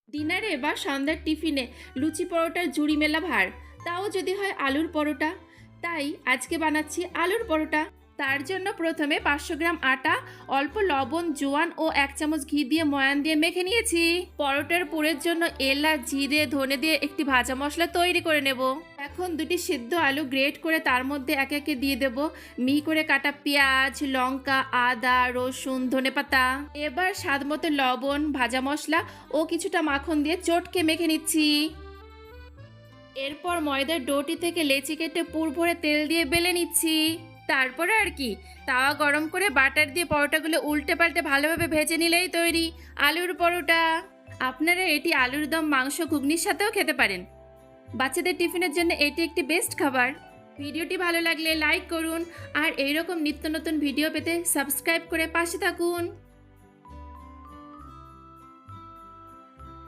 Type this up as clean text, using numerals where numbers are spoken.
ডিনারে বা সন্ধ্যার টিফিনে লুচি পরোটার জুড়ি মেলা ভার, তাও যদি হয় আলুর পরোটা। তাই আজকে বানাচ্ছি আলুর পরোটা। তার জন্য প্রথমে 500 গ্রাম আটা, অল্প লবণ, জোয়ান ও 1 চামচ ঘি দিয়ে ময়ান দিয়ে মেখে নিয়েছি। পরোটার পুরের জন্য এলাচ, জিরে, ধনে দিয়ে একটি ভাজা মশলা তৈরি করে নেব। এখন দুটি সিদ্ধ আলু গ্রেট করে তার মধ্যে একে একে দিয়ে দেব মিহি করে কাটা পেঁয়াজ, লঙ্কা, আদা, রসুন, ধনেপাতা। এবার স্বাদ মতো লবণ, ভাজা মশলা ও কিছুটা মাখন দিয়ে চটকে মেখে নিচ্ছি। এরপর ময়দার ডোটি থেকে লেচি কেটে পুর ভরে তেল দিয়ে বেলে নিচ্ছি। তারপরে আর কি, তাওয়া গরম করে বাটার দিয়ে পরোটাগুলো উল্টে পাল্টে ভালোভাবে ভেজে নিলেই তৈরি আলুর পরোটা। আপনারা এটি আলুর দম, মাংস, ঘুগনির সাথেও খেতে পারেন। বাচ্চাদের টিফিনের জন্য এটি একটি বেস্ট খাবার। ভিডিওটি ভালো লাগলে লাইক করুন আর এইরকম নিত্য নতুন ভিডিও পেতে সাবস্ক্রাইব করে পাশে থাকুন।